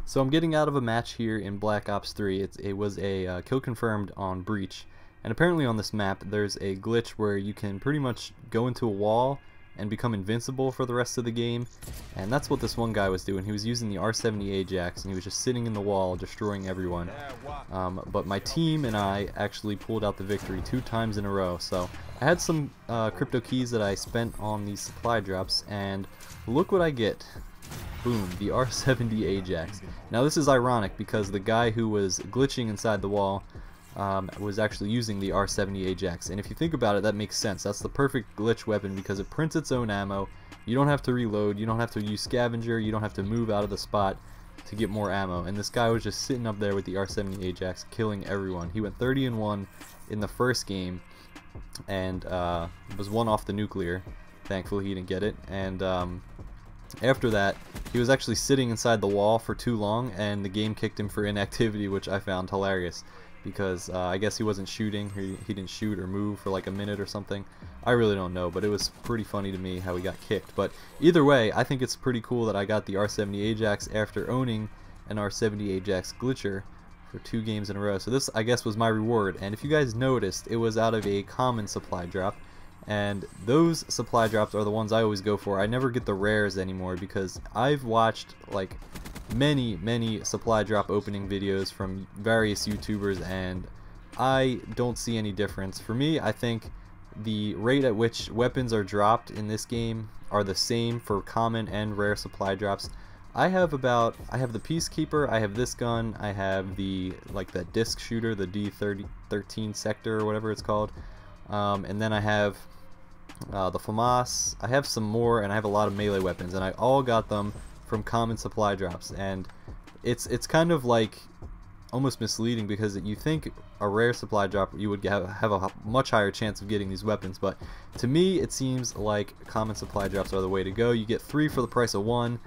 So I'm getting out of a match here in Black Ops 3. It was a kill confirmed on Breach, and apparently on this map there's a glitch where you can pretty much go into a wall and become invincible for the rest of the game, and that's what this one guy was doing. He was using the R70 AJAX and he was just sitting in the wall destroying everyone. But my team and I actually pulled out the victory 2 times in a row. So I had some crypto keys that I spent on these supply drops, and look what I get. Boom, the R70 AJAX. Now this is ironic because the guy who was glitching inside the wall was actually using the R70 AJAX, and if you think about it, that makes sense. That's the perfect glitch weapon because it prints its own ammo. You don't have to reload, you don't have to use scavenger, you don't have to move out of the spot to get more ammo, and this guy was just sitting up there with the R70 AJAX killing everyone. He went 30-1 in the first game and was 1 off the nuclear. Thankfully he didn't get it, and after that, he was actually sitting inside the wall for too long, and the game kicked him for inactivity, which I found hilarious because I guess he wasn't shooting. He didn't shoot or move for like a minute or something. I really don't know, but it was pretty funny to me how he got kicked. But either way, I think it's pretty cool that I got the R70 AJAX after owning an R70 AJAX glitcher for 2 games in a row. So this, I guess, was my reward. And if you guys noticed, it was out of a common supply drop. And those supply drops are the ones I always go for. I never get the rares anymore because I've watched like many supply drop opening videos from various YouTubers, and I don't see any difference. For me, I think the rate at which weapons are dropped in this game are the same for common and rare supply drops. I have the Peacekeeper, I have this gun, I have the that disc shooter, the D13 sector or whatever it's called. And then I have the FAMAS, I have some more, and I have a lot of melee weapons, and I all got them from common supply drops. And it's kind of like almost misleading because you think a rare supply drop you would have a much higher chance of getting these weapons, but to me it seems like common supply drops are the way to go. You get 3 for the price of 1.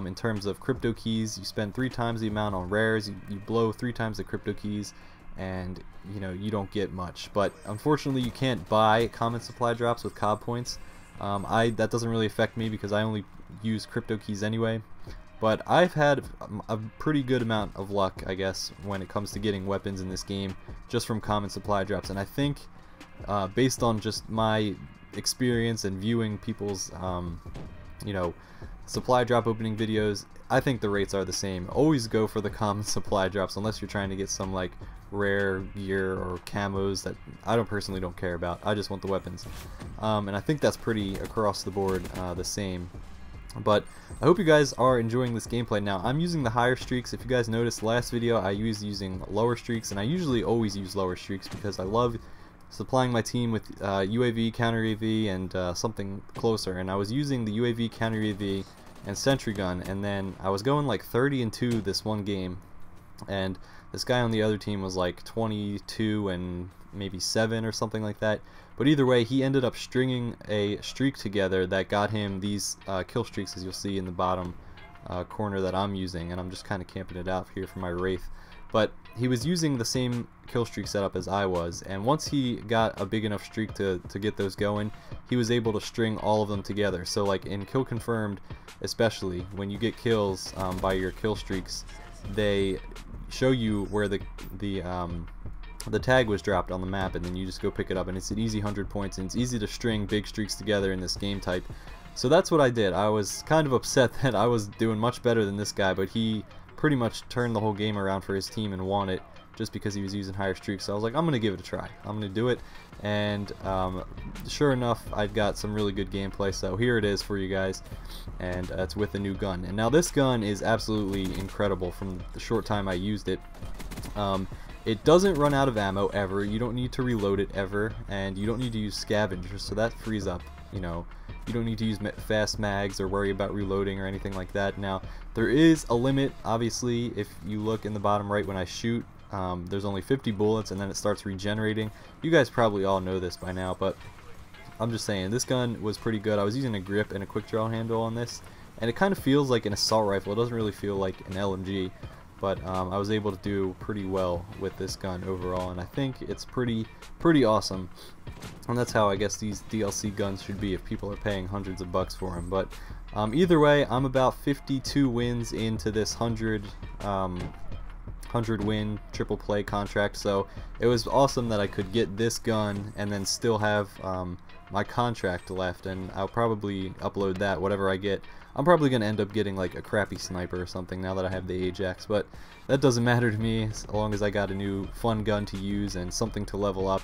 In terms of crypto keys, you spend 3 times the amount on rares, you blow 3 times the crypto keys, and you don't get much. But unfortunately you can't buy common supply drops with COB points. That doesn't really affect me because I only use crypto keys anyway, but I've had a pretty good amount of luck, I guess, when it comes to getting weapons in this game just from common supply drops. And I think based on just my experience and viewing people's supply drop opening videos, I think the rates are the same. Always go for the common supply drops unless you're trying to get some like rare gear or camos that I personally don't care about. I just want the weapons, and I think that's pretty across the board the same. But I hope you guys are enjoying this gameplay. Now I'm using the higher streaks. If you guys noticed last video, I was using lower streaks, and I usually always use lower streaks because I love supplying my team with UAV, counter UAV, and something closer. And I was using the UAV, counter UAV, and sentry gun, and then I was going like 30-2 this one game, and this guy on the other team was like 22 and maybe 7 or something like that. But either way, he ended up stringing a streak together that got him these kill streaks, as you'll see in the bottom corner that I'm using, and I'm just kind of camping it out here for my Wraith. But he was using the same kill streak setup as I was, and once he got a big enough streak to get those going, he was able to string all of them together. So like in kill confirmed, especially when you get kills by your kill streaks, they show you where the tag was dropped on the map, and then you just go pick it up, and it's an easy 100 points, and it's easy to string big streaks together in this game type. So that's what I did. I was kind of upset that I was doing much better than this guy, but he pretty much turned the whole game around for his team and won it just because he was using higher streaks. So I was like, I'm gonna give it a try, I'm gonna do it. And sure enough, I've got some really good gameplay, so here it is for you guys, and it's with a new gun. And now this gun is absolutely incredible from the short time I used it. It doesn't run out of ammo ever, you don't need to reload it ever, and you don't need to use scavengers, so that frees up, you don't need to use fast mags or worry about reloading or anything like that. Now there is a limit, obviously. If you look in the bottom right when I shoot, there's only 50 bullets and then it starts regenerating. You guys probably all know this by now, but I'm just saying this gun was pretty good. I was using a grip and a quick draw handle on this, and it kind of feels like an assault rifle. It doesn't really feel like an LMG, but I was able to do pretty well with this gun overall, and I think it's pretty awesome. And that's how I guess these DLC guns should be if people are paying hundreds of bucks for them. But Either way, I'm about 52 wins into this 100 win triple play contract, so it was awesome that I could get this gun and then still have my contract left, and I'll probably upload that, whatever I get. I'm probably going to end up getting like a crappy sniper or something now that I have the AJAX, but that doesn't matter to me as long as I got a new fun gun to use and something to level up.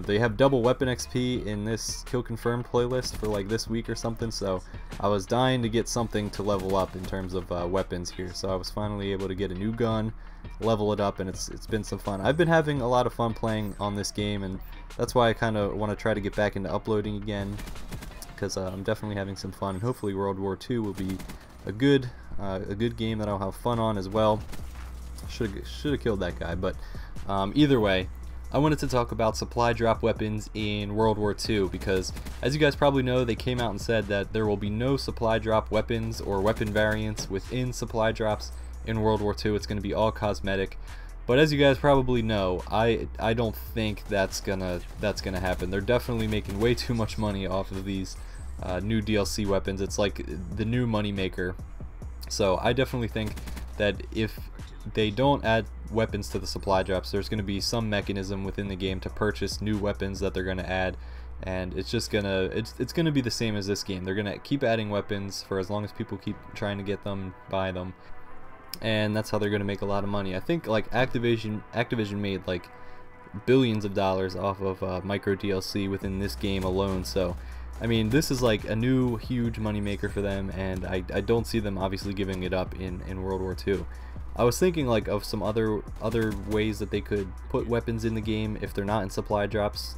They have double weapon XP in this Kill Confirmed playlist for like this week or something, so I was dying to get something to level up in terms of weapons here. So I was finally able to get a new gun, level it up, and it's been some fun. I've been having a lot of fun playing on this game, and that's why I kind of want to try to get back into uploading again, because I'm definitely having some fun, and hopefully World War II will be a good game that I'll have fun on as well. Should have killed that guy, but either way, I wanted to talk about supply drop weapons in World War II because, as you guys probably know, they came out and said that there will be no supply drop weapons or weapon variants within supply drops in World War II. It's going to be all cosmetic. But as you guys probably know, I don't think that's gonna happen. They're definitely making way too much money off of these new DLC weapons. It's like the new money maker. So I definitely think that if they don't add weapons to the supply drops, there's going to be some mechanism within the game to purchase new weapons that they're going to add, and it's just gonna it's gonna be the same as this game. They're gonna keep adding weapons for as long as people keep trying to get them, buy them, and that's how they're gonna make a lot of money. I think like Activision made like billions of dollars off of micro DLC within this game alone. So I mean, this is like a new huge money maker for them, and I don't see them obviously giving it up in World War II. I was thinking like of some other ways that they could put weapons in the game if they're not in supply drops.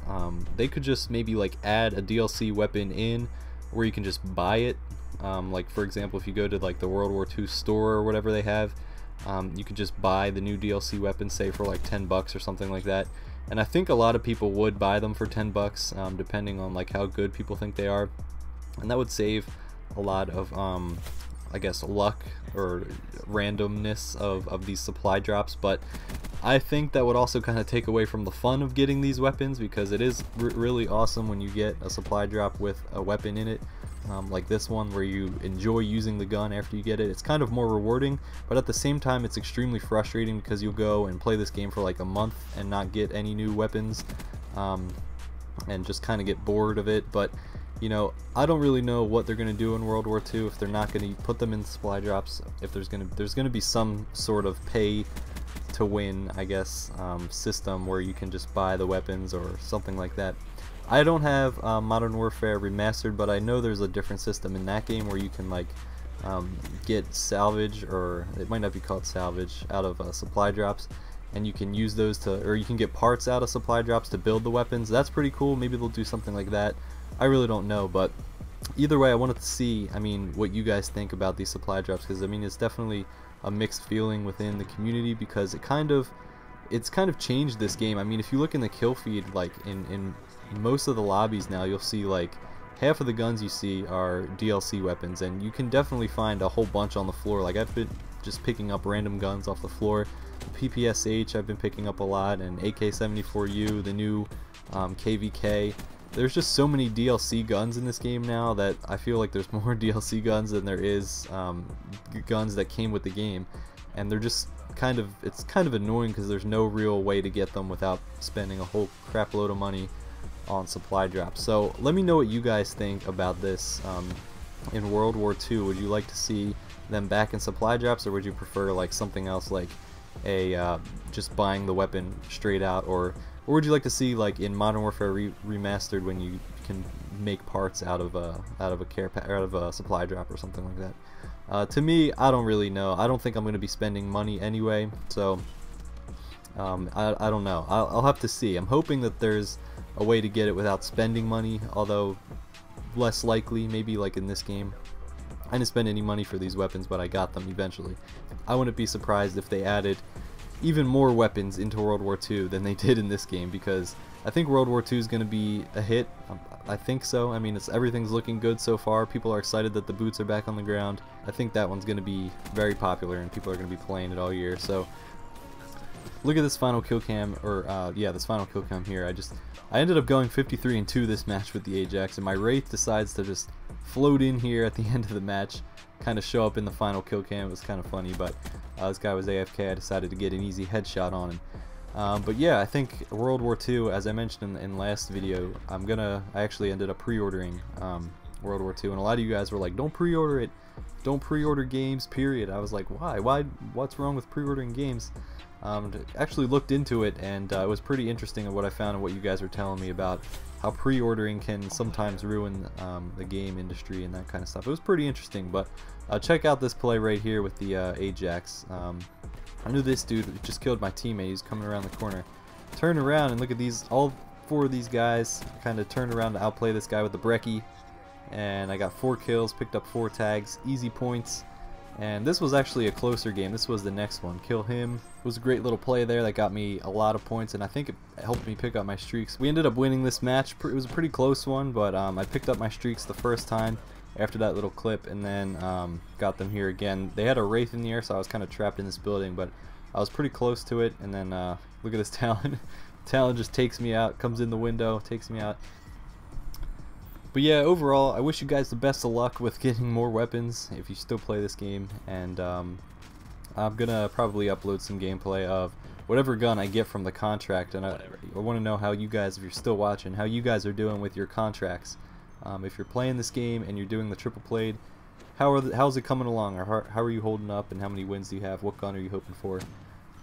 They could just maybe like add a DLC weapon in where you can just buy it. Like for example, if you go to like the World War II store or whatever they have, you could just buy the new DLC weapons, say for like 10 bucks or something like that. And I think a lot of people would buy them for 10 bucks, depending on like how good people think they are, and that would save a lot of I guess luck or randomness of these supply drops. But I think that would also kind of take away from the fun of getting these weapons, because it is really awesome when you get a supply drop with a weapon in it, like this one, where you enjoy using the gun after you get it. It's kind of more rewarding, but at the same time it's extremely frustrating because you'll go and play this game for like a month and not get any new weapons, and just kind of get bored of it. But you know, I don't really know what they're going to do in World War II if they're not going to put them in supply drops. If there's going to be some sort of pay to win, I guess, system where you can just buy the weapons or something like that. I don't have Modern Warfare Remastered, but I know there's a different system in that game where you can like get salvage, or it might not be called salvage, out of supply drops, and you can use those to, or you can get parts out of supply drops to build the weapons. That's pretty cool. Maybe they'll do something like that. I really don't know, but either way, I wanted to see, I mean, what you guys think about these supply drops, because I mean, it's definitely a mixed feeling within the community, because it's kind of changed this game. I mean, if you look in the kill feed, like in most of the lobbies now, you'll see like half of the guns you see are DLC weapons, and you can definitely find a whole bunch on the floor. Like I've been just picking up random guns off the floor. PPSH I've been picking up a lot, and AK-74U, the new KVK. There's just so many DLC guns in this game now that I feel like there's more DLC guns than there is guns that came with the game, and they're just it's kind of annoying because there's no real way to get them without spending a whole crap load of money on supply drops. So let me know what you guys think about this in World War II. Would you like to see them back in supply drops, or would you prefer like something else, like a just buying the weapon straight out, or would you like to see like in Modern Warfare Remastered, when you can make parts out of a supply drop or something like that? To me, I don't really know. I don't think I'm going to be spending money anyway, so I don't know. I'll have to see. I'm hoping that there's a way to get it without spending money, although less likely. Maybe like in this game, I didn't spend any money for these weapons, but I got them eventually. I wouldn't be surprised if they added even more weapons into World War II than they did in this game, because I think World War II is going to be a hit. I think so. I mean, everything's looking good so far. People are excited that the boots are back on the ground. I think that one's going to be very popular, and people are going to be playing it all year. So look at this final kill cam, or yeah, this final kill cam here. I ended up going 53-2 this match with the Ajax, and my Wraith decides to just float in here at the end of the match, kind of show up in the final kill cam. It was kind of funny, but this guy was AFK. I decided to get an easy headshot on him. But yeah, I think World War II, as I mentioned in last video, I actually ended up pre-ordering World War II, and a lot of you guys were like, don't pre-order it, don't pre-order games, period. I was like, why, what's wrong with pre-ordering games? Actually looked into it, and it was pretty interesting of what I found and what you guys were telling me about how pre-ordering can sometimes ruin the game industry and that kind of stuff. It was pretty interesting, but check out this play right here with the Ajax. I knew this dude just killed my teammate. He's coming around the corner. Turn around and look at these, all 4 of these guys kind of turned around to outplay this guy with the brecci, and I got 4 kills, picked up 4 tags, easy points. And this was actually a closer game. This was the next one. Kill him. It was a great little play there that got me a lot of points, and I think it helped me pick up my streaks. We ended up winning this match. It was a pretty close one, but I picked up my streaks the first time after that little clip, and then got them here again. They had a Wraith in the air, so I was kind of trapped in this building, but I was pretty close to it. And then look at this Talon. Talon just takes me out, comes in the window, takes me out. But yeah, overall, I wish you guys the best of luck with getting more weapons if you still play this game, and I'm gonna probably upload some gameplay of whatever gun I get from the contract, and I want to know how you guys, if you're still watching, how you guys are doing with your contracts. If you're playing this game and you're doing the triple played, how's it coming along, or how are you holding up, and how many wins do you have? What gun are you hoping for?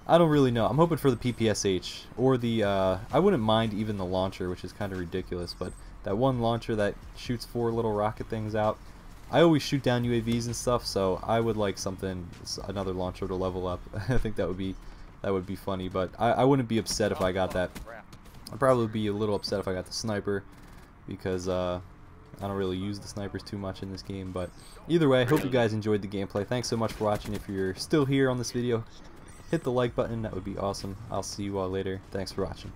I don't really know. I'm hoping for the PPSH, or the I wouldn't mind even the launcher, which is kind of ridiculous, but that one launcher that shoots 4 little rocket things out. I always shoot down UAVs and stuff, so I would like another launcher to level up. I think that would be funny, but I wouldn't be upset if I got that. I'd probably be a little upset if I got the sniper, because I don't really use the snipers too much in this game. But either way, I hope you guys enjoyed the gameplay. Thanks so much for watching. If you're still here on this video, hit the like button. That would be awesome. I'll see you all later. Thanks for watching.